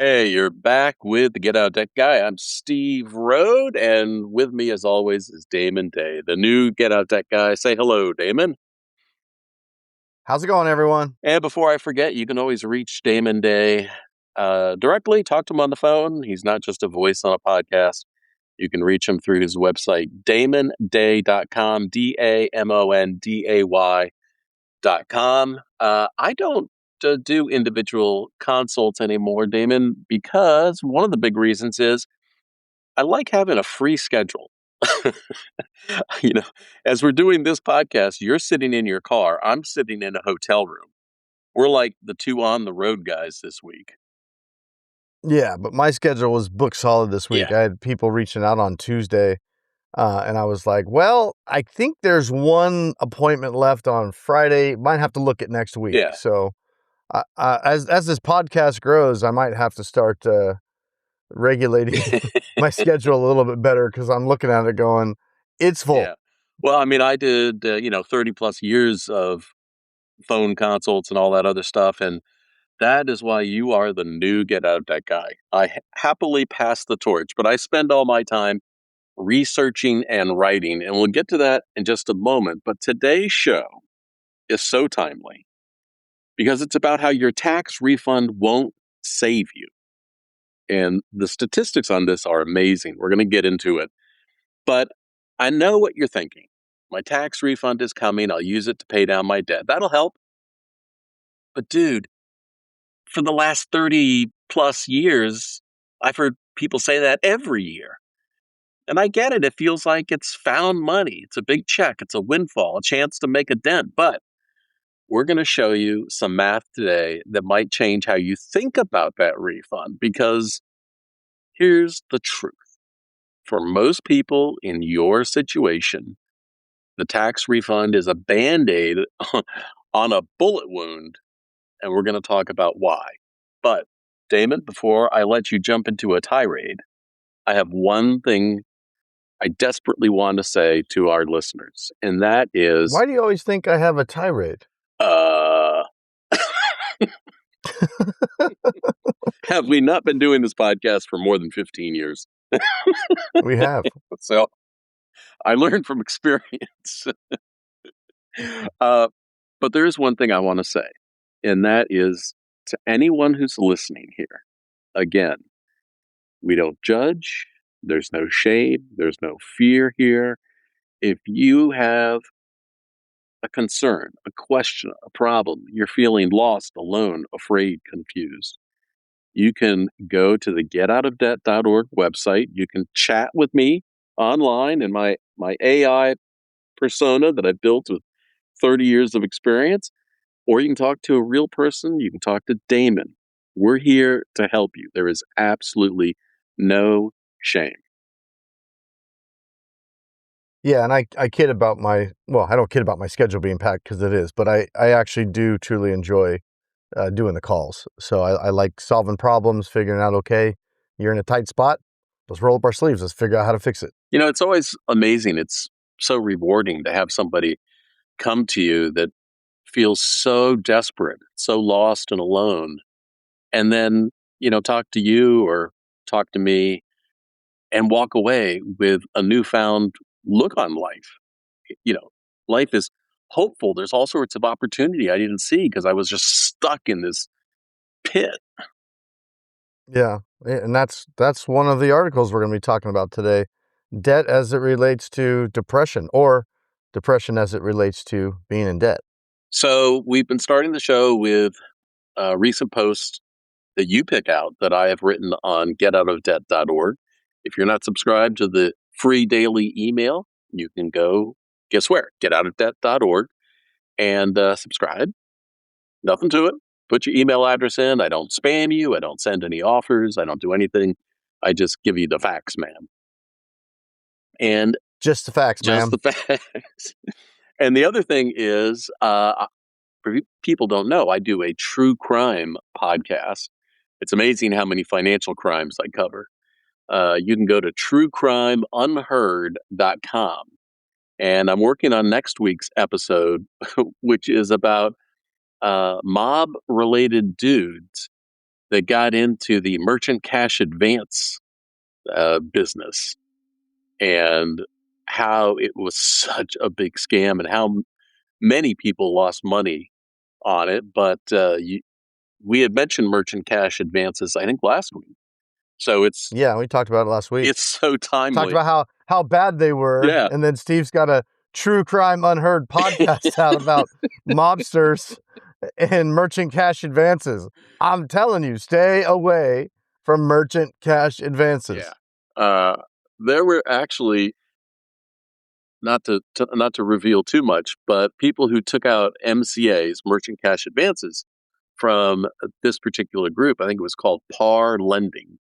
Hey, you're back with the Get Out Deck Guy. I'm Steve Rhode, and with me, as always, is Damon Day, the new Get Out Deck Guy. Say hello, Damon. How's it going, everyone? And before I forget, you can always reach Damon Day directly. Talk to him on the phone. He's not just a voice on a podcast. You can reach him through his website, damonday.com, DAMONDAY.com. I don't do individual consults anymore, Damon, because one of the big reasons is I like having a free schedule. you know, as we're doing this podcast, you're sitting in your car. I'm sitting in a hotel room. We're like the two on the road guys this week. Yeah, but my schedule was booked solid this week. Yeah. I had people reaching out on Tuesday, and I was like, well, I think there's one appointment left on Friday. Might have to look at next week. Yeah. So as this podcast grows, I might have to start regulating my schedule a little bit better because I'm looking at it going, it's full. Yeah. Well, I mean, I did, 30 plus years of phone consults and all that other stuff. And that is why you are the new Get Out of Debt Guy. I happily pass the torch, but I spend all my time researching and writing. And we'll get to that in just a moment. But today's show is so timely because it's about how your tax refund won't save you. And the statistics on this are amazing. We're going to get into it. But I know what you're thinking. My tax refund is coming. I'll use it to pay down my debt. That'll help. But dude, for the last 30 plus years, I've heard people say that every year. And I get it. It feels like it's found money. It's a big check. It's a windfall, a chance to make a dent. But we're going to show you some math today that might change how you think about that refund. Because here's the truth. For most people in your situation, the tax refund is a Band-Aid on a bullet wound, and we're going to talk about why. But, Damon, before I let you jump into a tirade, I have one thing I desperately want to say to our listeners, and that is, Why do you always think I have a tirade? uh, have we not been doing this podcast for more than 15 years? We have. So I learned from experience. uh, but there is one thing I want to say, and that is to anyone who's listening here, again, we don't judge. There's no shame. There's no fear here. If you have a concern, a question, a problem, you're feeling lost, alone, afraid, confused, you can go to the getoutofdebt.org website. You can chat with me online and my AI persona that I built with 30 years of experience, or you can talk to a real person. You can talk to Damon. We're here to help you. There is absolutely no shame. Yeah, and I kid about I don't kid about my schedule being packed because it is, but I actually do truly enjoy doing the calls. So I like solving problems, figuring out, okay, you're in a tight spot. Let's roll up our sleeves. Let's figure out how to fix it. It's always amazing. It's so rewarding to have somebody come to you that feels so desperate, so lost and alone, and then, talk to you or talk to me and walk away with a newfound look on life. You know, life is hopeful. There's all sorts of opportunity I didn't see because I was just stuck in this pit. Yeah, and that's one of the articles we're going to be talking about today. Debt as it relates to depression, or depression as it relates to being in debt. So we've been starting the show with a recent post that you pick out that I have written on getoutofdebt.org. If you're not subscribed to the free daily email, you can go, guess where? Getoutofdebt.org and subscribe. Nothing to it. Put your email address in. I don't spam you. I don't send any offers. I don't do anything. I just give you the facts, ma'am. And Just the facts, just ma'am. the facts. And the other thing is, for people don't know, I do a true crime podcast. It's amazing how many financial crimes I cover. You can go to truecrimeunheard.com. And I'm working on next week's episode, which is about mob related dudes that got into the merchant cash advance business, and how it was such a big scam and how many people lost money on it. But we had mentioned merchant cash advances, I think, last week. So Yeah, we talked about it last week. it's so Talked timely. about how bad they were, Yeah. and then Steve's got a True Crime Unheard podcast out about mobsters and merchant cash advances. I'm telling you, stay away from merchant cash Yeah. advances. There were actually, not to reveal too much, but people who took out MCAs, merchant cash advances, from this particular group. I think it was called Par Lending.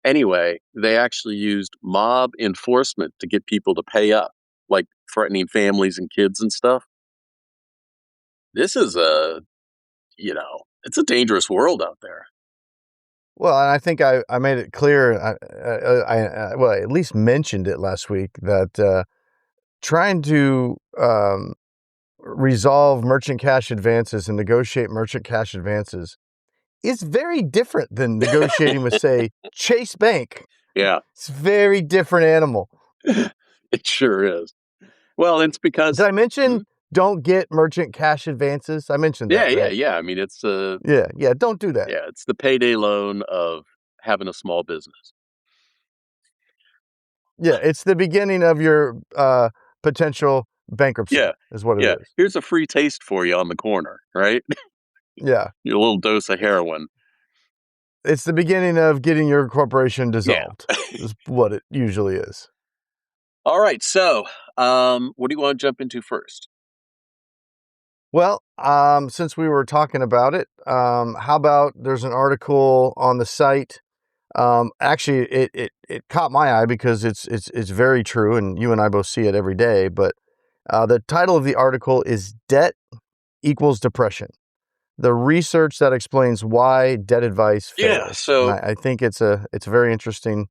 Anyway, they actually used mob enforcement to get people to pay up, like threatening families and kids and stuff. This is it's a dangerous world out there. Well, and I think I made it clear, well, I at least mentioned it last week, that trying to resolve merchant cash advances and negotiate merchant cash advances is very different than negotiating with, say, Chase Bank. Yeah, It's a very different animal. it sure is. Well, it's Did because I mention don't get merchant cash advances? I mentioned yeah, that, yeah, right? yeah. I mean, it's Yeah, don't do that. it's the payday loan of having a small business. Yeah, it's the beginning of your potential bankruptcy, Yeah, is what it yeah. is. Here's a free taste for you on the corner, right? Yeah. Your little dose of heroin. It's the beginning of getting your corporation Yeah. dissolved, is what it usually is. All right. So, what do you want to jump into first? Well, since we were talking about it, how about there's an article on the site. Actually, it caught my eye because it's very true, and you and I both see it every day. But the title of the article is "Debt Equals Depression: The Research That Explains Why Debt Advice Yeah. Fails." And I think it's a very interesting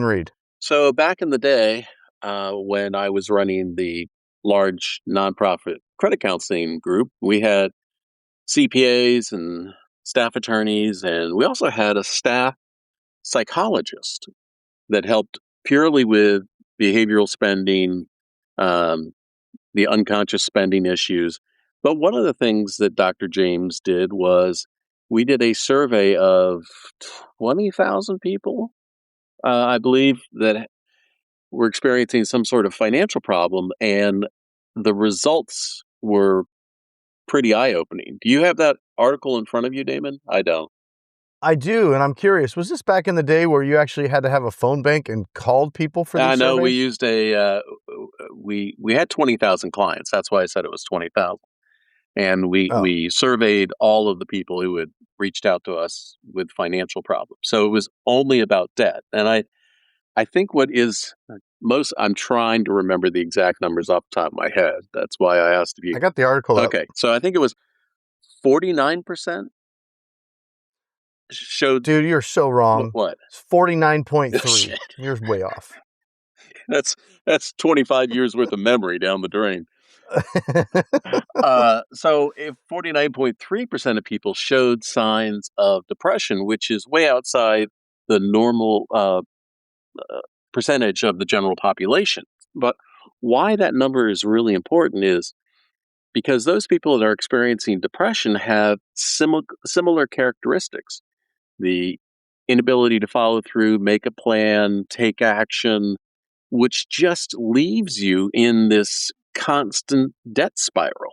read. So back in the day, when I was running the large nonprofit credit counseling group, we had CPAs and staff attorneys, and we also had a staff psychologist that helped purely with behavioral spending, um, the unconscious spending issues. But one of the things that Dr. James did was we did a survey of 20,000 people, I believe, that were experiencing some sort of financial problem, and the results were pretty eye opening. Do you have that article in front of you, Damon? I don't. I do, and I'm curious, was this back in the day where you actually had to have a phone bank and called people for I these know we surveys? used we had 20,000 clients. That's why I said it was 20,000. And Oh, we surveyed all of the people who had reached out to us with financial problems. So it was only about debt. And I think what is most, I'm trying to remember the exact numbers off the top of my head. That's why I asked if you. I got the article up. Okay. So I think it was 49% showed Dude, you're so wrong. what? It's 49.3. Shit. You're way off. That's 25 years worth of memory down the drain. So if 49.3% of people showed signs of depression, which is way outside the normal percentage of the general population. But why that number is really important is because those people that are experiencing depression have similar characteristics. The inability to follow through, make a plan, take action, which just leaves you in this constant debt spiral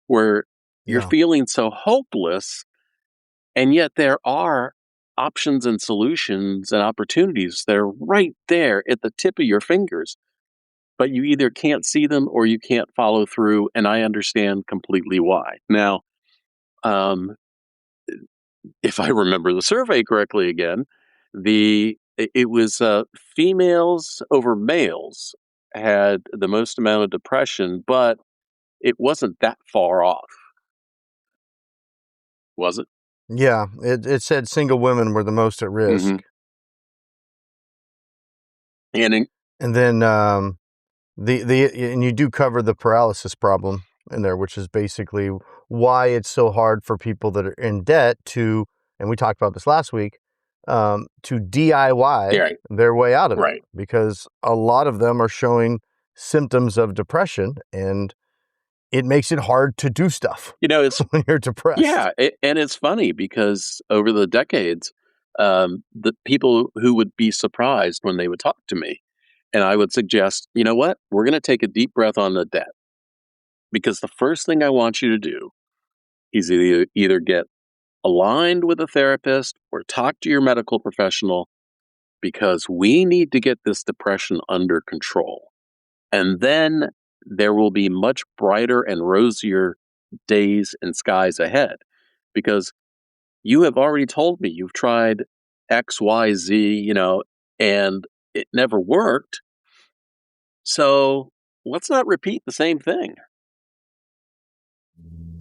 where you're Yeah. feeling so hopeless, and yet there are options and solutions and opportunities that are right there at the tip of your fingers, but you either can't see them or you can't follow through. And I understand completely why. Now, um, if I remember the survey correctly again, it was females over males had the most amount of depression, but it wasn't that far off, was it? Yeah, it said single women were the most at Hmm. risk. And And then and you do cover the paralysis problem in there, which is basically why it's so hard for people that are in debt to and we talked about this last week, to DIY Yeah, right. their way out of it, Right. because a lot of them are showing symptoms of depression, and it makes it hard to do stuff It's when you're depressed. yeah, and it's funny because over the decades, the people who would be surprised when they would talk to me, and I would suggest, you know what, we're going to take a deep breath on the debt, because the first thing I want you to do is either get aligned with a therapist or talk to your medical professional, because we need to get this depression under control. And then there will be much brighter and rosier days and skies ahead, because you have already told me you've tried X, Y, Z, and it never worked. So let's not repeat the same thing.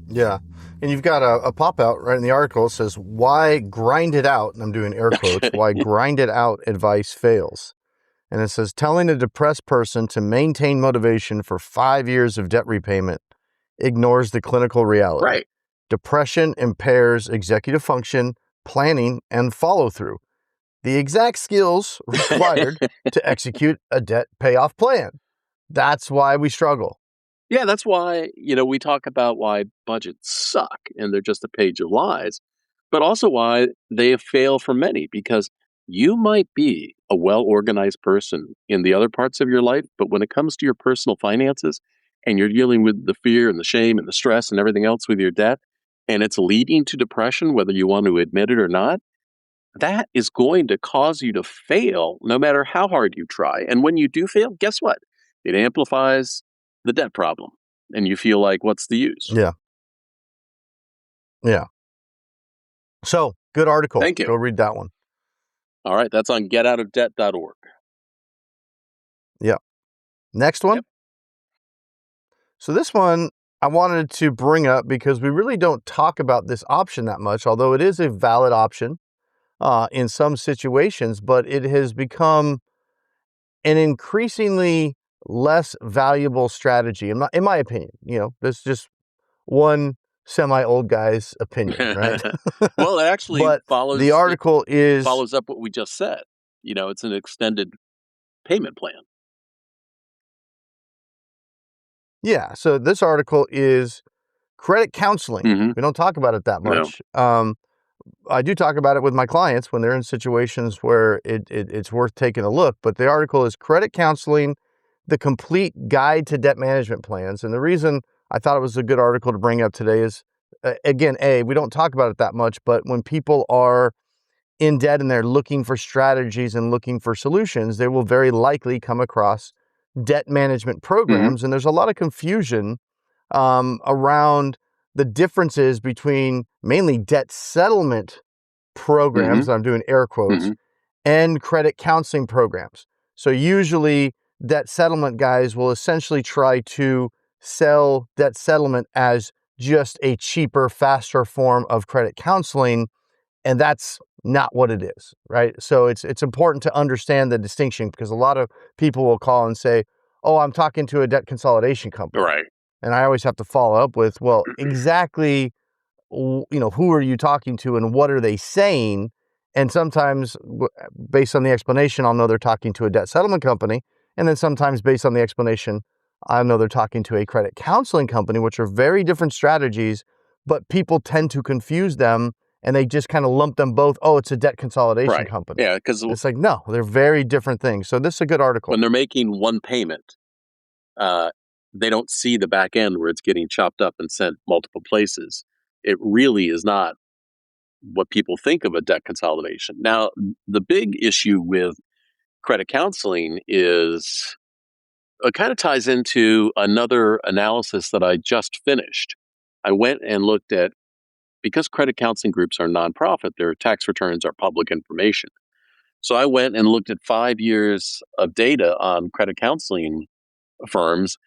Yeah. And you've got a pop out right in the article. It says, why grind it out, and I'm doing air quotes, why grind it out advice fails. And it says, telling a depressed person to maintain motivation for 5 years of debt repayment ignores the clinical reality. Right. Depression impairs executive function, planning, and follow through, the exact skills required to execute a debt payoff plan. That's why we struggle. Yeah, that's why, we talk about why budgets suck and they're just a page of lies, but also why they fail for many, because you might be a well organized person in the other parts of your life, but when it comes to your personal finances and you're dealing with the fear and the shame and the stress and everything else with your debt, and it's leading to depression, whether you want to admit it or not, that is going to cause you to fail no matter how hard you try. And when you do fail, guess what? It amplifies the debt problem. And you feel like, what's the use? Yeah. Yeah. So, good article. Thank you. Go read that one. All right. That's on getoutofdebt.org. Yeah. Next one. Yep. So, this one I wanted to bring up because we really don't talk about this option that much, although it is a valid option in some situations, but it has become an increasingly less valuable strategy, in my opinion. That's just one semi-old guy's opinion, right? Well, it actually But the article follows up what we just said. It's an extended payment plan. Yeah, so this article is credit counseling. Mm-hmm. We don't talk about it that No. much. I do talk about it with my clients when they're in situations where it's worth taking a look. But the article is Credit Counseling, the Complete Guide to Debt Management Plans. And the reason I thought it was a good article to bring up today is, again, we don't talk about it that much, but when people are in debt and they're looking for strategies and looking for solutions, they will very likely come across debt management programs. Mm-hmm. And there's a lot of confusion around the differences between mainly debt settlement programs, Mm-hmm. I'm doing air quotes, Mm-hmm. and credit counseling programs. So usually debt settlement guys will essentially try to sell debt settlement as just a cheaper, faster form of credit counseling, and that's not what it is, right? So it's important to understand the distinction, because a lot of people will call and say, "Oh, I'm talking to a debt consolidation company." Right. And I always have to follow up with, well, exactly, who are you talking to and what are they saying? And sometimes based on the explanation, I'll know they're talking to a debt settlement company. And then sometimes based on the explanation, I know they're talking to a credit counseling company, which are very different strategies, but people tend to confuse them and they just kind of lump them both. Oh, it's a debt consolidation Right. company. Yeah. Because It's like, no, they're very different things. So this is a good article. when they're making one payment, they don't see the back end where it's getting chopped up and sent multiple places. It really is not what people think of a debt consolidation. Now, the big issue with credit counseling is it kind of ties into another analysis that I just finished. I went and looked at, because credit counseling groups are nonprofit, their tax returns are public information. So I went and looked at 5 years of data on credit counseling firms,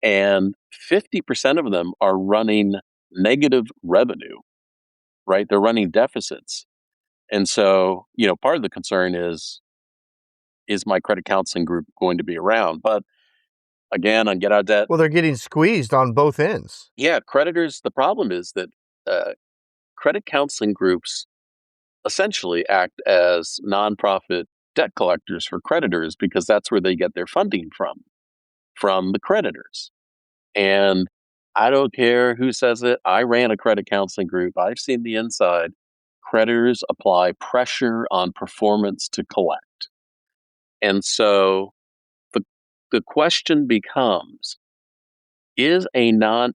and 50% of them are running negative revenue, right? They're running deficits. And so, part of the concern is my credit counseling group going to be around? But again, on Get Out of Debt, Well, they're getting squeezed on both ends. yeah, creditors, the problem is that uh, credit counseling groups essentially act as nonprofit debt collectors for creditors because that's where they get their funding from the creditors. And I don't care who says it. I ran a credit counseling group. I've seen the inside. Creditors apply pressure on performance to collect. And so the the question becomes, is a non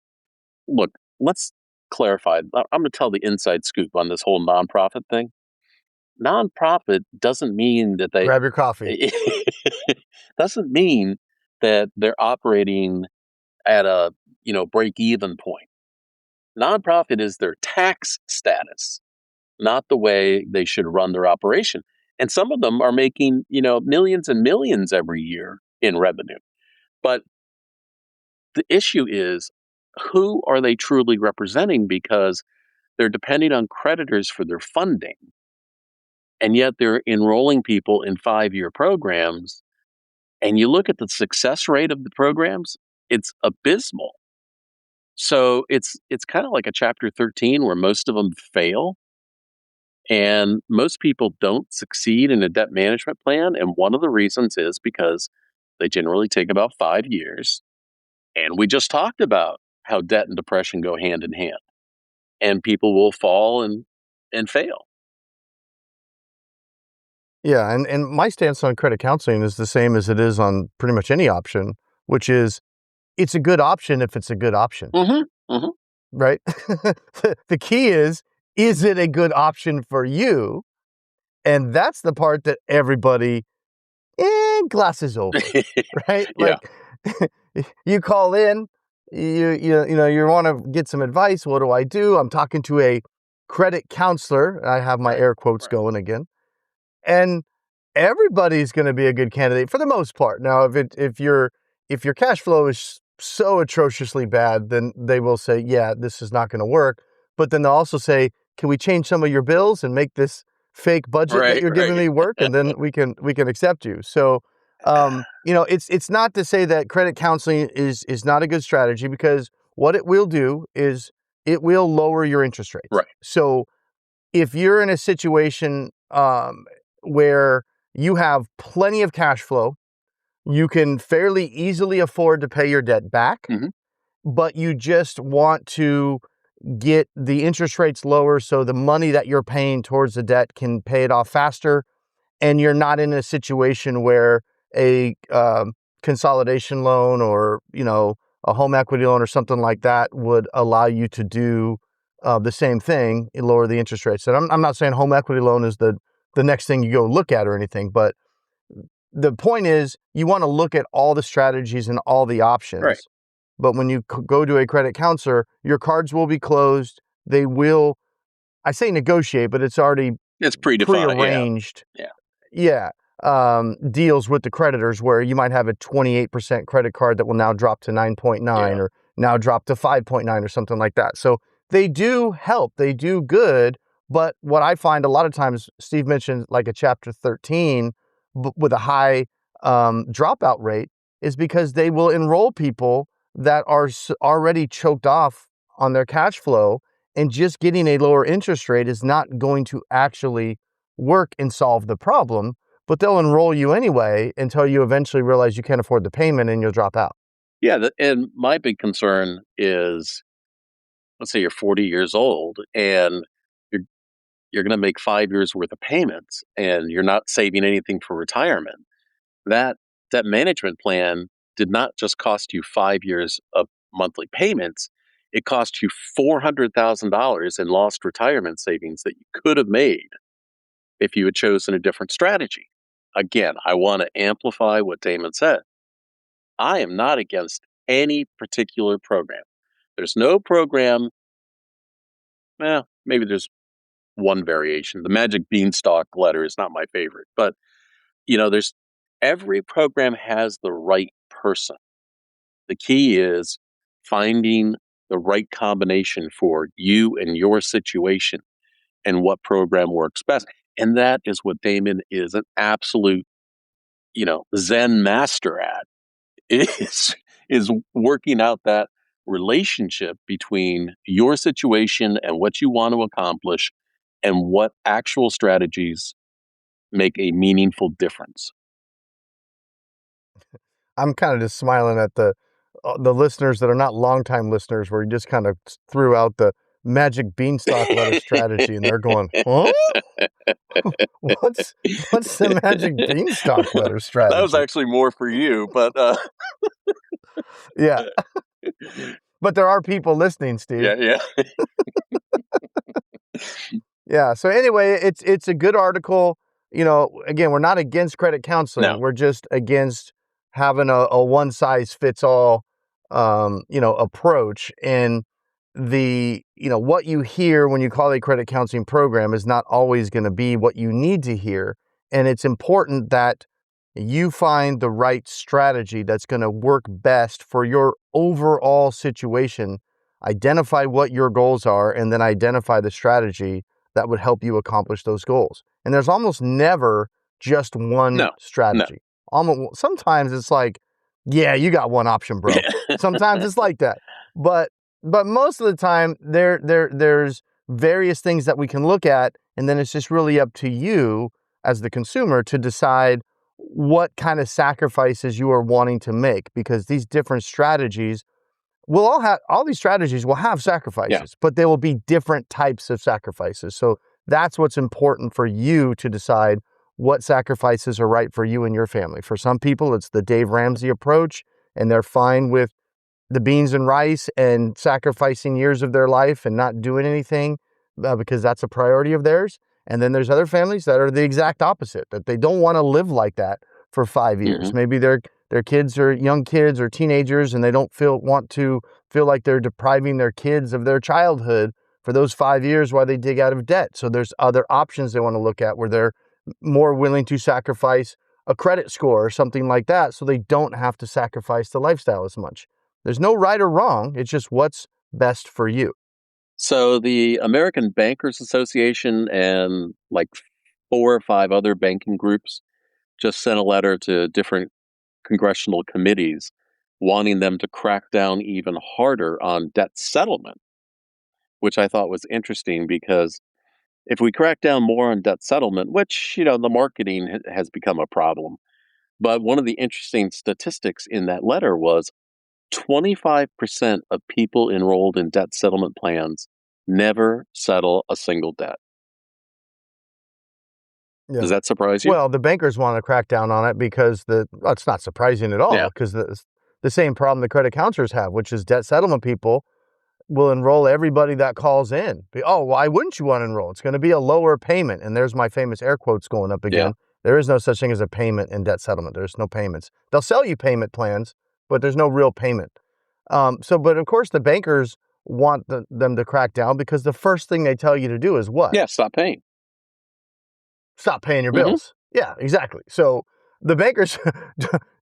look, let's clarify. I'm going to tell the inside scoop on this whole nonprofit thing. Nonprofit doesn't mean that they Grab your coffee. doesn't mean that they're operating at a, break even point. Nonprofit is their tax status, not the way they should run their operation. And some of them are making, millions and millions every year in revenue. But the issue is, who are they truly representing? Because they're depending on creditors for their funding. And yet they're enrolling people in 5-year programs. And you look at the success rate of the programs, it's abysmal. So it's kind of like a chapter 13 where most of them fail. And most people don't succeed in a debt management plan. And one of the reasons is because they generally take about 5 years. And we just talked about how debt and depression go hand in hand. And people will fall and fail. Yeah, and my stance on credit counseling is the same as it is on pretty much any option, which is it's a good option if it's a good option, Mm-hmm. right? The key is it a good option for you? And that's the part that everybody glasses over, right? Yeah. Like you call in, you want to get some advice. What do I do? I'm talking to a credit counselor. I have my air quotes going again. And everybody's going to be a good candidate for the most part. Now, if your cash flow is so atrociously bad, then they will say, yeah, this is not going to work. But then they'll also say, can we change some of your bills and make this fake budget that Right, you're giving right. me work? And then we can accept you. So, it's not to say that credit counseling is not a good strategy, because what it will do is it will lower your interest rates. Right. So if you're in a situation where you have plenty of cash flow, you can fairly easily afford to pay your debt back, Mhm. but you just want to get the interest rates lower so the money that you're paying towards the debt can pay it off faster, and you're not in a situation where a consolidation loan or a home equity loan or something like that would allow you to do the same thing and lower the interest rates. And I'm not saying home equity loan is the next thing you go look at or anything, but the point is you want to look at all the strategies and all the Right. options. But when you go to a credit counselor, your cards will be closed. They will, I say negotiate, but it's already It's predefined. Yeah. prearranged. Yeah. Yeah. Deals with the creditors where you might have a 28% credit card that will now drop to 9.9 Yeah. or now drop to 5.9 or something like that. So they do help. They do good. But what I find a lot of times, Steve mentioned like a chapter 13 with a high dropout rate, is because they will enroll people that are already choked off on their cash flow, and just getting a lower interest rate is not going to actually work and solve the problem, but they'll enroll you anyway until you eventually realize you can't afford the payment and you'll drop out. Yeah. And my big concern is, let's say you're 40 years old and you're you're going to make 5 years worth of payments and you're not saving anything for retirement. That management plan did not just cost you 5 years of monthly payments. It cost you $400,000 in lost retirement savings that you could have made if you had chosen a different strategy. Again, I want to amplify what Damon said. I am not against any particular program. There's no program, well, maybe there's one variation. The magic beanstalk letter is not my favorite, but there's every program has the right person. The key is finding the right combination for you and your situation and what program works best. And that is what Damon is an absolute, Zen master at, is working out that relationship between your situation and what you want to accomplish and what actual strategies make a meaningful difference. I'm kind of just smiling at the listeners that are not longtime listeners, where you just kind of threw out the magic beanstalk letter strategy, and they're going, "Huh? What's what's the magic beanstalk letter That was strategy?" actually more for you, but Yeah, but there are people listening, Steve. yeah, yeah. Yeah. So anyway, it's a good article. Again, we're not against credit counseling. No, We're just against having a one size fits all, approach. And what you hear when you call a credit counseling program is not always going to be what you need to hear. And it's important that you find the right strategy that's going to work best for your overall situation. Identify what your goals are, and then identify the strategy that would help you accomplish those goals. And there's almost never just one no, no. strategy. Sometimes it's like, yeah, you got one option, bro. Sometimes it's like that. But most of the time there's various things that we can look at, and then it's just really up to you as the consumer to decide what kind of sacrifices you are wanting to make, because these different strategies all these strategies will have Yeah. sacrifices, but they will be different types of sacrifices. So that's what's important for you to decide what sacrifices are right for you and your family. For some people, it's the Dave Ramsey approach, and they're fine with the beans and rice and sacrificing years of their life and not doing anything because that's a priority of theirs. And then there's other families that are the exact opposite, that they don't want to live like that for 5 years. Hmm. Maybe their kids are young kids or teenagers, and they don't want to feel like they're depriving their kids of their childhood for those 5 years while they dig out of debt. So there's other options they want to look at, where they're more willing to sacrifice a credit score or something like that, so they don't have to sacrifice the lifestyle as much. There's no right or wrong. It's just what's best for you. So the American Bankers Association and like 4 or 5 other banking groups just sent a letter to different congressional committees wanting them to crack down even harder on debt settlement, which I thought was interesting because if we crack down more on debt settlement, which, the marketing has become a problem, but one of the interesting statistics in that letter was 25% of people enrolled in debt settlement plans never settle a single debt. Does Yeah. that surprise you? Well, the bankers want to crack down on it because it's not surprising at all, Yeah. because the same problem the credit counselors have, which is debt settlement people will enroll everybody that calls in. Oh, why wouldn't you want to enroll? It's going to be a lower payment. And there's my famous air quotes going up Yeah. again. There is no such thing as a payment in debt settlement. There's no payments. They'll sell you payment plans, but there's no real payment. But of course, the bankers want them to crack down, because the first thing they tell you to do is what? Yeah. Stop paying. Stop paying your Hmm. bills. Yeah, exactly. So the bankers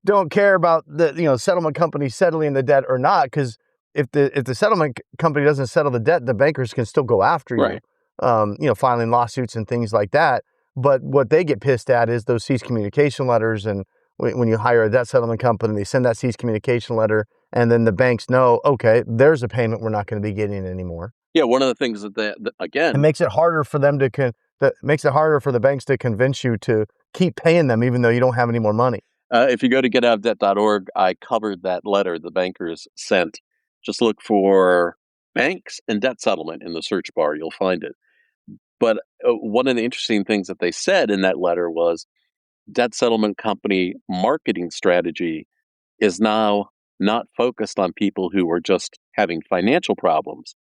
don't care about the settlement company settling the debt or not, because if the settlement company doesn't settle the debt, the bankers can still go after you, Right. filing lawsuits and things like that. But what they get pissed at is those cease communication letters, and when you hire a debt settlement company, they send that cease communication letter, and then the banks know, okay, there's a payment we're not going to be getting anymore. Yeah. One of the things that It again, makes it harder for them that makes it harder for the banks to convince you to keep paying them even though you don't have any more money. if you go to getoutofdebt.org, I covered that letter the bankers sent. Just look for banks and debt settlement in the search bar. You'll find it. But one of the interesting things that they said in that letter was debt settlement company marketing strategy is now not focused on people who are just having financial problems,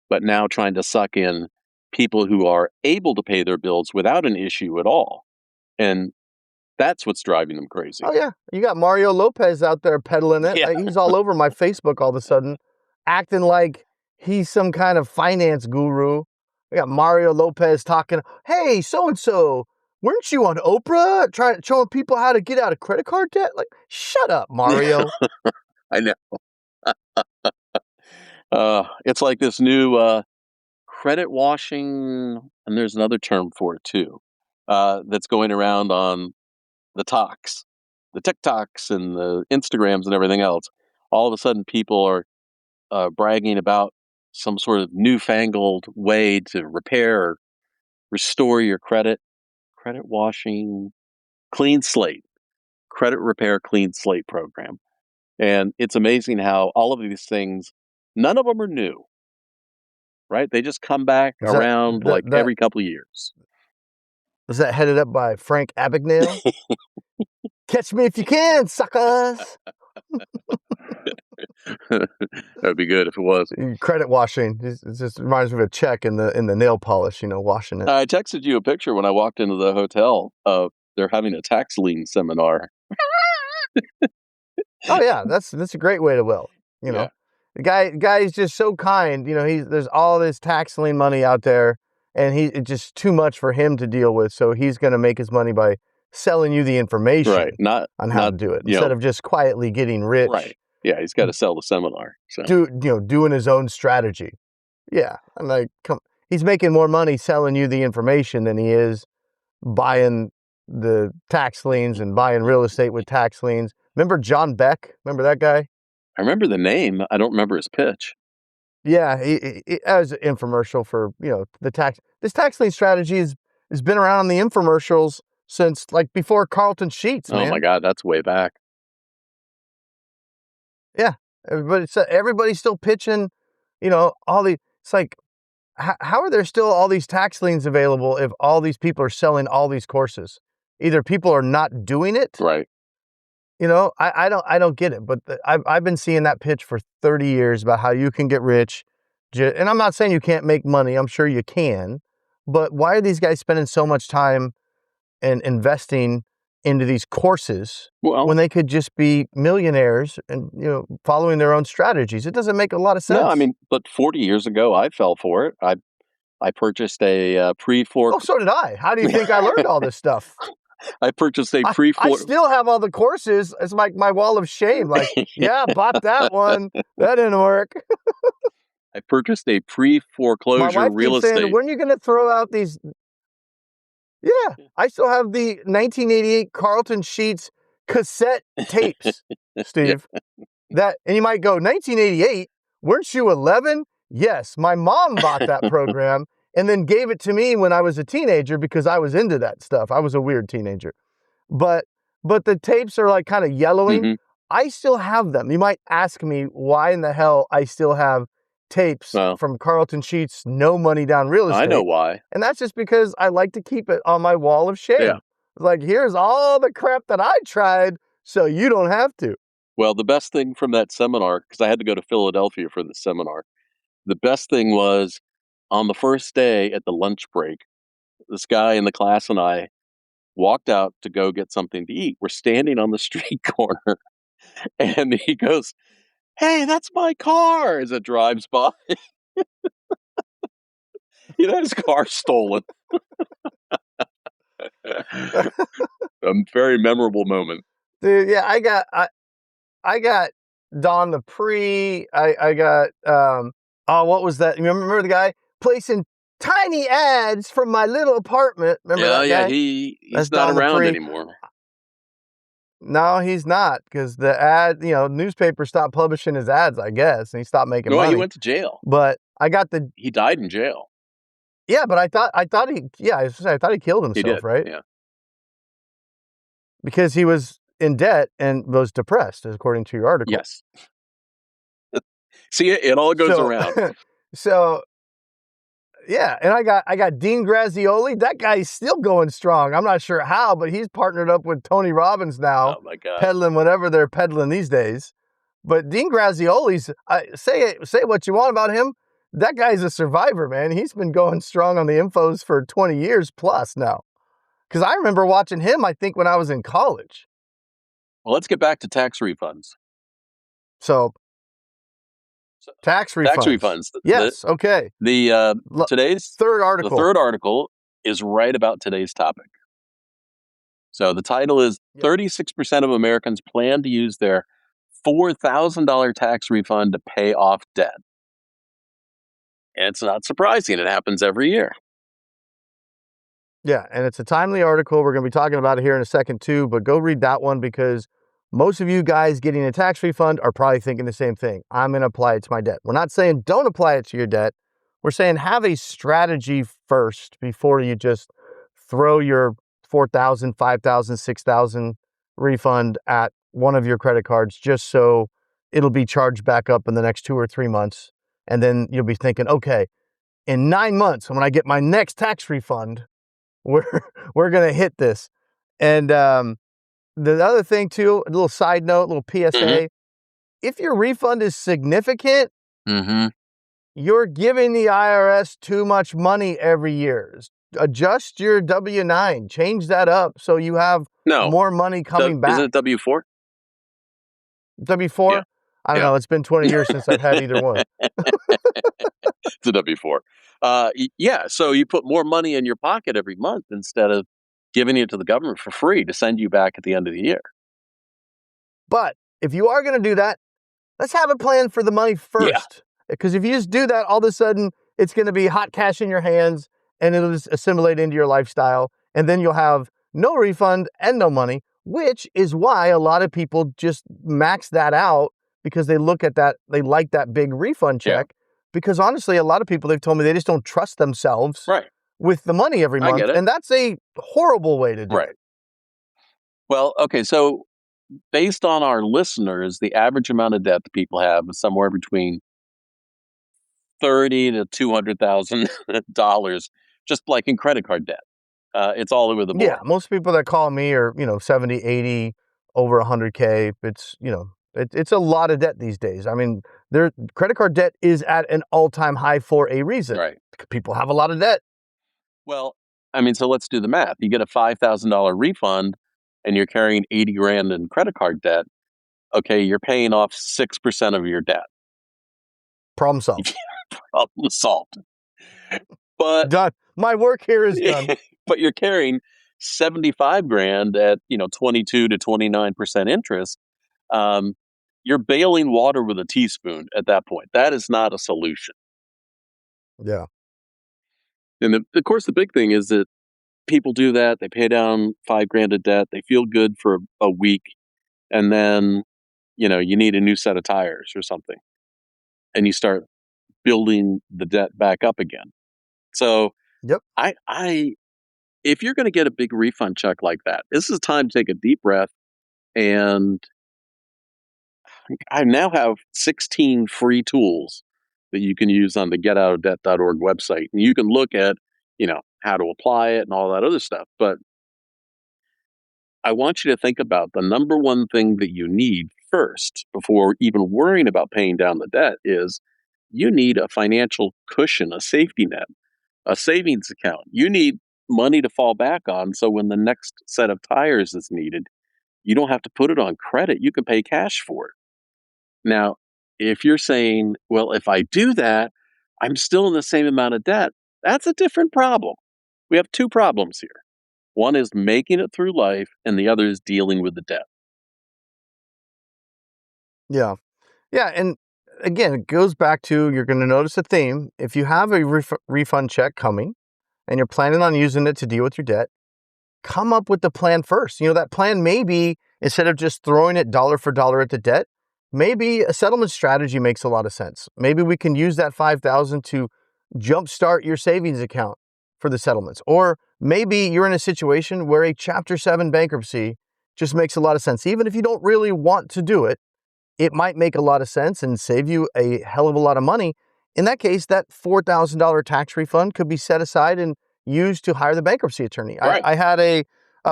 but now trying to suck in people who are able to pay their bills without an issue at all. And that's what's driving them crazy. Oh yeah, you got Mario Lopez out there peddling it. Yeah. He's all over my Facebook all of a sudden, acting like he's some kind of finance guru. We got Mario Lopez talking, "Hey, so and so, weren't you on Oprah trying showing people how to get out of credit card debt?" Like, shut up, Mario. I know. It's like this new credit washing, and there's another term for it too, that's going around on the TikToks and the Instagrams and everything else. All of a sudden, people are bragging about some sort of newfangled way to repair restore your credit washing, clean slate, credit repair, clean slate program. And it's amazing how all of these things, none of them are new, right? They just come back Is that around that like that every couple of years. is that headed up by Frank Abagnale? Catch me if you can, suckers. That'd be good if it was. Credit washing. It just reminds me of a check in the nail polish, washing it. I texted you a picture when I walked into the hotel of they're having a tax lien seminar. Oh yeah, that's a great way to will. You Yeah, know, the guy is just so kind. There's all this tax lien money out there, and it's just too much for him to deal with. So he's going to make his money by selling you the right. information Not on how to not do it instead of just quietly getting right. rich. Yeah, he's got to sell the seminar. So Doing his own strategy. Yeah, I'm like, he's making more money selling you the information than he is buying the tax liens and buying real estate with tax liens. Remember John Beck? Remember that guy? I remember the name. I don't remember his pitch. Yeah, he as an infomercial for the tax. This tax lien strategy has been around on the infomercials since like before Carlton Sheets, Oh my man. God, that's way back. Yeah, everybody's still pitching. All the it's like how are there still all these tax liens available if all these people are selling all these courses? Either people are not doing it. Right. I don't get it, but I've been seeing that pitch for 30 years about how you can get rich, and I'm not saying you can't make money. I'm sure you can, but why are these guys spending so much time and investing into these courses Well, when they could just be millionaires and following their own strategies? It doesn't make a lot of no, I sense. mean, but 40 years ago, I fell for it. I purchased a Oh, so did I. How do you think I learned all this stuff? I purchased a I still have all the courses. It's like my wall of shame. Like, yeah, bought that one. That didn't work. I purchased a My pre-foreclosure wife real keeps saying, estate. when are you going to throw out these? Yeah, I still have the 1988 Carlton Sheets cassette tapes, Yeah. Steve. And you might go, 1988? Weren't you 11? Yes, my mom bought that program and then gave it to me when I was a teenager because I was into that stuff. I was a weird teenager. But the tapes are like kind of yellowing. Hmm. I still have them. You might ask me why in the hell I still have tapes Well, from Carlton Sheets' No Money Down Real I know Estate. why. And that's just because I like to keep it on my wall of Yeah. shame. It's like, here's all the crap that I tried, so you don't have to. Well, the best thing from that seminar, because I had to go to Philadelphia for the seminar, the best thing was on the first day at the lunch break, this guy in the class and I walked out to go get something to eat. We're standing on the street corner and he goes, "Hey, that's my car," as it drives by. He had his car stolen. A very memorable moment. Dude, yeah, I got Don the Pre. I got what was that? You remember the guy placing tiny ads from my little apartment? Remember Yeah, that yeah, guy? he's That's not Don the around Pre. anymore. No, he's not, because the newspaper stopped publishing his ads, I guess, and he stopped making No, he money. went to jail. But I got the He died in jail. yeah, but I thought I thought he killed He himself, did. right? Yeah. Because he was in debt and was depressed, according to your article. Yes. See, it all goes So, around. so yeah, and I got Dean Graziosi. That guy's still going strong. I'm not sure how, but he's partnered up with Tony Robbins now, Oh my God. peddling whatever they're peddling these days. But Dean Grazioli's say what you want about him. That guy's a survivor, man. He's been going strong on the infos for 20 years plus now. Because I remember watching him, I think, when I was in college. Well, let's get back to tax refunds. So, tax refunds. Tax refunds. Yes, okay. The today's third the article. third article is right about today's topic. So the title is 36% of Americans plan to use their $4,000 tax refund to pay off debt. And it's not surprising. It happens every year. Yeah, and it's a timely article. We're going to be talking about it here in a second too, but go read that one because most of you guys getting a tax refund are probably thinking the same thing. I'm going to apply it to my debt. We're not saying don't apply it to your debt. we're saying have a strategy first before you just throw your 4,000, 5,000, 6,000 refund at one of your credit cards just so it'll be charged back up in the next 2 or 3 months. And then you'll be thinking, okay, in 9 months, when I get my next tax refund, we're we're gonna hit this. And the other thing too, a little side note, a little Mhm. PSA: if your refund is significant, Mhm. you're giving the IRS too much money every year. Adjust your W-9, change that up so you have No. more money coming Isn't back. it W-4? Yeah. W-4? I don't Yeah. know. It's been 20 years since I've had either one. It's a W-4. Yeah, so you put more money in your pocket every month instead of giving it to the government for free to send you back at the end of the year. But if you are going to do that, let's have a plan for the money Yeah. first. Because if you just do that, all of a sudden it's going to be hot cash in your hands and it'll just assimilate into your lifestyle. And then you'll have no refund and no money, which is why a lot of people just max that out because they look at that, they like that big refund Yeah. check. Because honestly, a lot of people, they've told me they just don't trust themselves Right. with the money every I month. get it. And that's a horrible way to do it. Right. Well, okay, so based on our listeners, the average amount of debt that people have is somewhere between 30 to $200,000 just like in credit card debt. It's all over the Yeah, board. most people that call me are, 70, 80, over 100K. It's, it's a lot of debt these days. I mean, their credit card debt is at an all-time high for a reason. Right. People have a lot of debt. Well, I mean, so let's do the math. You get a $5,000 refund and you're carrying 80 grand in credit card debt. Okay, you're paying off 6% of your debt. Problem solved. Problem solved. But Done. My work here is done. but you're carrying 75 grand at, 22 to 29% interest. Um, you're bailing water with a teaspoon at that point. That is not a solution. Yeah. And of course, the big thing is that people do that. They pay down 5 grand of debt. They feel good for a week. And then, you need a new set of tires or something. And you start building the debt back up again. So Yep. I if you're going to get a big refund check like that, this is time to take a deep breath. And I now have 16 free tools that you can use on the getoutofdebt.org website. And you can look at, how to apply it and all that other stuff. But I want you to think about the number one thing that you need first before even worrying about paying down the debt is you need a financial cushion, a safety net, a savings account. You need money to fall back on so when the next set of tires is needed, you don't have to put it on credit. You can pay cash for it. Now, if you're saying, well, if I do that, I'm still in the same amount of debt, that's a different problem. We have two problems here. One is making it through life, and the other is dealing with the debt. Yeah. Yeah. And again, it goes back to, you're going to notice a theme. If you have a refund check coming and you're planning on using it to deal with your debt, come up with the plan first. That plan may be, instead of just throwing it dollar for dollar at the debt, maybe a settlement strategy makes a lot of sense. Maybe we can use that 5,000 to jumpstart your savings account for the settlements. Or maybe you're in a situation where a Chapter 7 bankruptcy just makes a lot of sense. Even if you don't really want to do it, it might make a lot of sense and save you a hell of a lot of money. In that case, that $4,000 tax refund could be set aside and used to hire the bankruptcy attorney. Right. I had a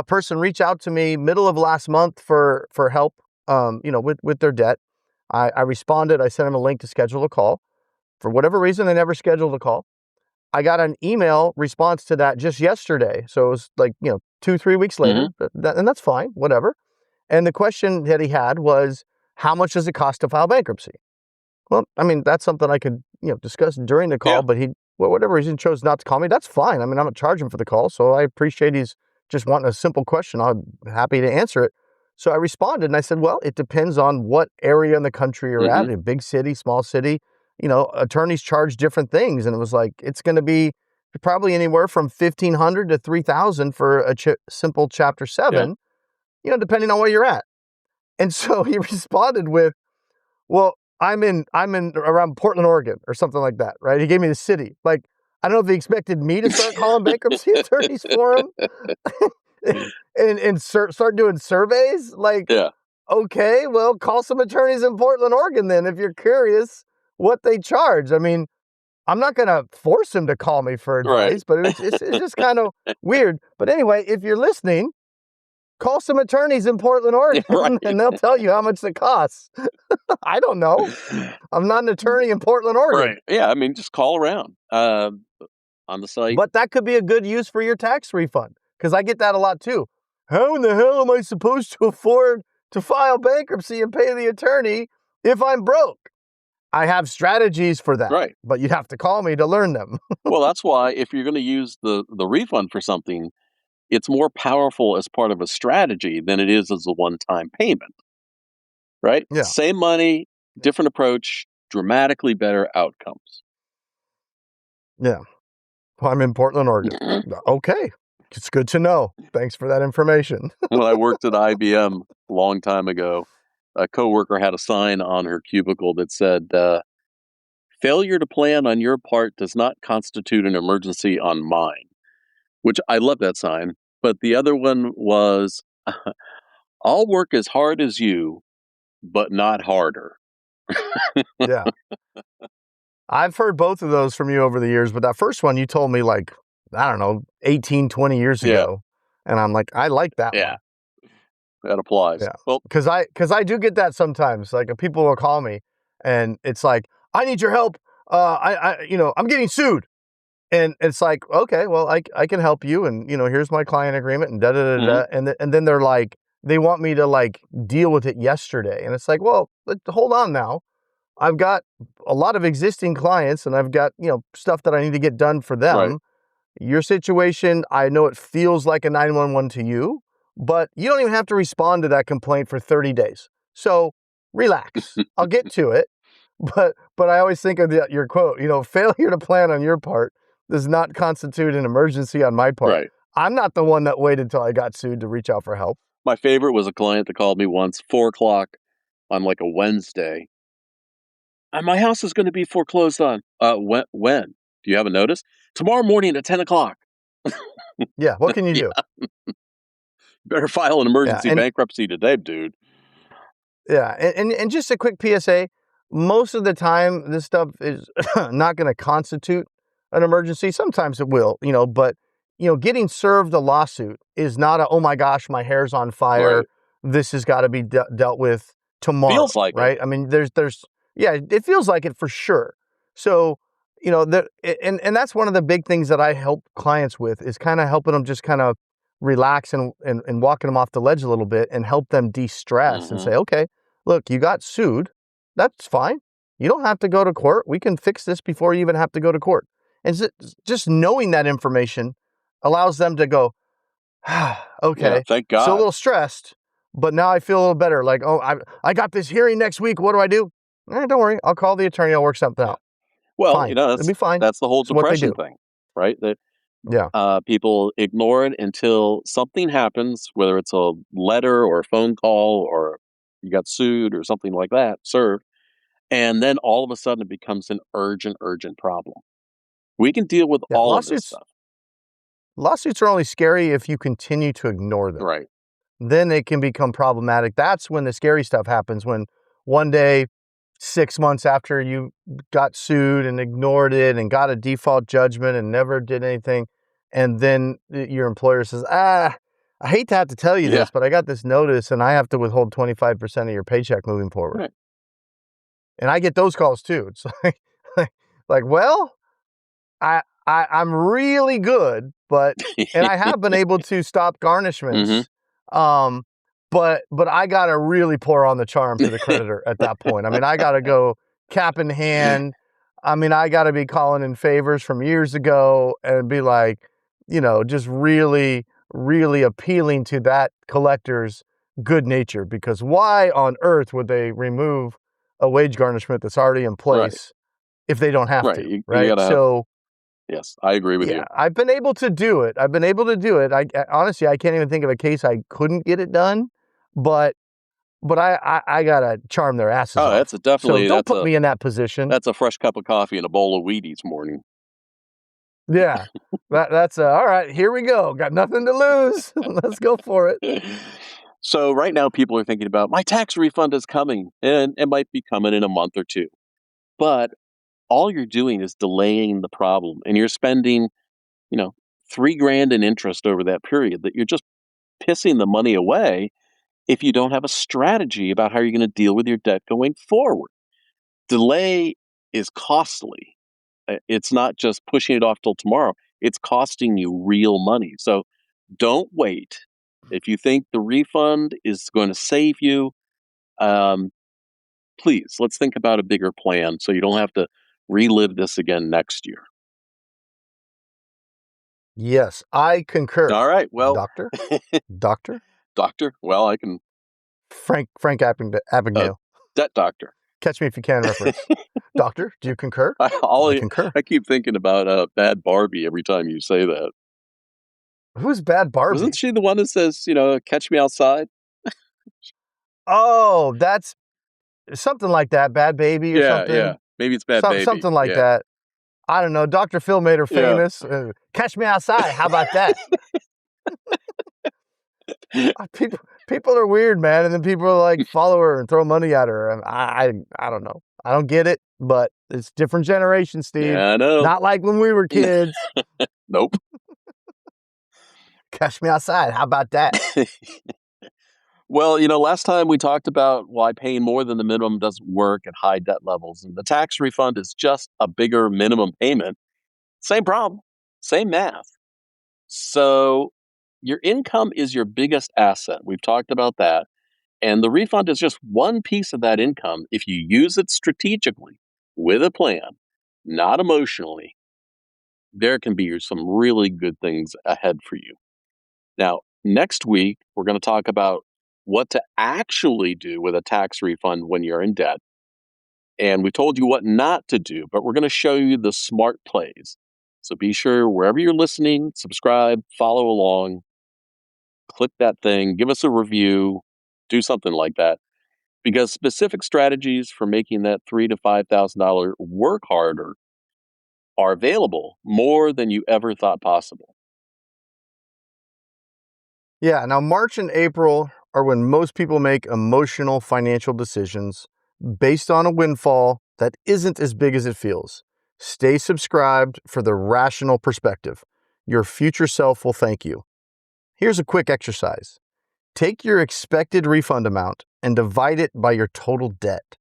person reach out to me middle of last month for help, with their debt. I responded. I sent him a link to schedule a call. For whatever reason, they never scheduled a call. I got an email response to that just yesterday. So it was like, 2, 3 weeks later, Hmm. and that's fine, whatever. And the question that he had was, how much does it cost to file bankruptcy? Well, I mean, that's something I could, discuss during the call, Yeah. but he, well, whatever reason, chose not to call me. That's fine. I mean, I'm not charging for the call, so I appreciate he's just wanting a simple question. I'm happy to answer it. So I responded and I said, well, it depends on what area in the country you're Hmm. at, a big city, small city. Attorneys charge different things. And it was like, it's going to be probably anywhere from 1,500 to 3,000 for a simple Chapter Yeah. 7, depending on where you're at. And so he responded with, well, I'm in around Portland, Oregon, or something like that, right? He gave me the city. Like, I don't know if he expected me to start calling bankruptcy attorneys for him and start doing surveys. Like, Yeah, okay, well, call some attorneys in Portland, Oregon, then, if you're curious what they charge. I mean, I'm not gonna force him to call me for right, advice, but it's just kind of weird. But anyway, if you're listening, call some attorneys in Portland, Oregon, right, and they'll tell you how much it costs. I don't know. I'm not an attorney in Portland, Oregon. right. Yeah, I mean, just call around on the site. But that could be a good use for your tax refund, because I get that a lot too. How in the hell am I supposed to afford to file bankruptcy and pay the attorney if I'm broke? I have strategies for that, Right. but you'd have to call me to learn them. Well, that's why if you're going to use the refund for something, it's more powerful as part of a strategy than it is as a one-time payment, right? Yeah, Same money, different approach, dramatically better outcomes. yeah. Well, I'm in Portland, Oregon. Okay, it's good to know. Thanks for that information. When I worked at IBM a long time ago, a coworker had a sign on her cubicle that said, "Failure to plan on your part does not constitute an emergency on mine," which I love that sign. But the other one was, "I'll work as hard as you, but not harder." Yeah, I've heard both of those from you over the years, but that first one you told me, like, I don't know, 18, 20 years Yeah, ago. And I'm like, I like that yeah, one. that applies. Yeah. Well, Cause I do get that sometimes. Like, people will call me and it's like, I need your help. I'm getting sued. And it's like, okay, well, I can help you. And, here's my client agreement and da da da mhm, da. And then they're like, they want me to like deal with it yesterday. And it's like, well, hold on now. I've got a lot of existing clients and I've got, stuff that I need to get done for right. them. Your situation, I know it feels like a 911 to you, but you don't even have to respond to that complaint for 30 days. So relax. I'll get to it. But I always think of your quote, failure to plan on your part does not constitute an emergency on my part. Right. I'm not the one that waited till I got sued to reach out for help. My favorite was a client that called me once, 4 o'clock on like a Wednesday. My house is going to be foreclosed on. When? Do you have a notice? Tomorrow morning at 10 o'clock. Yeah, what can you Yeah, do? better file an Yeah, emergency and bankruptcy today, dude. Yeah, and just a quick PSA, most of the time, this stuff is not gonna constitute an emergency. Sometimes it will, but, getting served a lawsuit is not a, "Oh my gosh, my hair's on fire. Right. This has gotta be dealt with tomorrow," Feels like it. right? I mean, there's yeah, it feels like it for sure. So, and that's one of the big things that I help clients with is kinda helping them just kinda relax and walking them off the ledge a little bit and help them de-stress and Hmm. say, "Okay, look, you got sued. That's fine. You don't have to go to court. We can fix this before you even have to go to court." And just knowing that information allows them to go, Yeah, okay, thank still a God. little stressed, but now I feel a little better. Like, oh, I got this hearing next week. What do I do? Don't worry. I'll call the attorney. I'll work something Yeah. out. Well, Fine. It'll be fine. that's the whole It's what they depression do. thing, right? That Yeah. people ignore it until something happens, whether it's a letter or a phone call or you got sued or something like that, served, and then all of a sudden it becomes an urgent, urgent problem. We can deal with Yeah. all of this Lawsuits, stuff. lawsuits are only scary if you continue to ignore them. Right. Then it can become problematic. That's when the scary stuff happens, when one day, 6 months after you got sued and ignored it and got a default judgment and never did anything, and then your employer says, I hate to have to tell you Yeah. this, but I got this notice and I have to withhold 25% of your paycheck moving forward. Right. And I get those calls too. It's like, well, I'm really good, but and I have been able to stop Hmm. garnishments, um, but I gotta really pour on the charm to the creditor at that point. I mean, I gotta go cap in hand. I mean, I gotta be calling in favors from years ago and be like, just really, really appealing to that collector's good nature, because why on earth would they remove a wage garnishment that's already in Right. place if they don't have Right. to, You right? got to have. So Yes, I agree with yeah, you. I've been able to do it. I've been able to do it. Honestly, I can't even think of a case I couldn't get it done, but but I gotta charm their asses Oh, off. So don't put me in that position. that's a fresh cup of coffee and a bowl of Wheaties morning. Yeah, that's all right. Here we go. Got nothing to lose. Let's go for it. So right now people are thinking about my tax refund is coming and it might be coming in a month or two. But all you're doing is delaying the problem and you're spending, you know, 3 grand in interest over that period that you're just pissing the money away if you don't have a strategy about how you're going to deal with your debt going forward. Delay is costly. It's not just pushing it off till tomorrow. It's costing you real money. So don't wait. If you think the refund is going to save you, um, please let's think about a bigger plan so you don't have to relive this again next year. Yes, I concur. All right. Well, Doctor, doctor, doctor. Well, I can. Frank Uh, Abagnale. debt doctor. Catch me if you can reference. Doctor, do you concur? I, all, I concur. I keep thinking about Bad Barbie every time you say that. Who's Bad Wasn't Barbie? she the one that says, "Catch me outside"? Oh, that's something like that. Bad Baby or Yeah, yeah. something. Maybe it's Bad Baby. Something like Yeah, that. I don't know. Dr. Phil made her yeah. famous. Catch me outside. How about that? People are weird, man. And then people are like follow her and throw money at her. And I don't know. I don't get it, but it's different generation, Steve. Yeah, I know. Not like when we were kids. Nope. Catch me outside. How about that? Well, last time we talked about why paying more than the minimum doesn't work at high debt levels, and the tax refund is just a bigger minimum payment. Same problem, same math. So your income is your biggest asset. We've talked about that. And the refund is just one piece of that income if you use it strategically with a plan, not emotionally. There can be some really good things ahead for you. Now, next week, we're going to talk about what to actually do with a tax refund when you're in debt. And we told you what not to do, but we're going to show you the smart plays. So be sure wherever you're listening, subscribe, follow along, click that thing, give us a review, do something like that. Because specific strategies for making that $3,000 to $5,000 work harder are available more than you ever thought possible. Yeah. Now, March and April are when most people make emotional financial decisions based on a windfall that isn't as big as it feels. Stay subscribed for the rational perspective. Your future self will thank you. Here's a quick exercise. Take your expected refund amount and divide it by your total debt.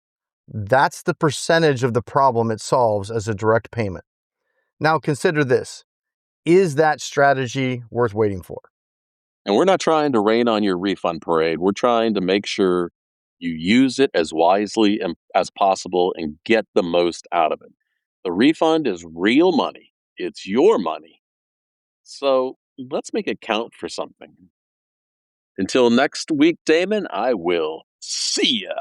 That's the percentage of the problem it solves as a direct payment. Now consider this. Is that strategy worth waiting for? And we're not trying to rain on your refund parade. We're trying to make sure you use it as wisely as possible and get the most out of it. The refund is real money. It's your money. So let's make it count for something. Until next week, Damon, I will see ya.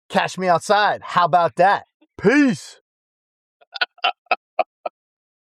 Cash me outside. How about that? Peace.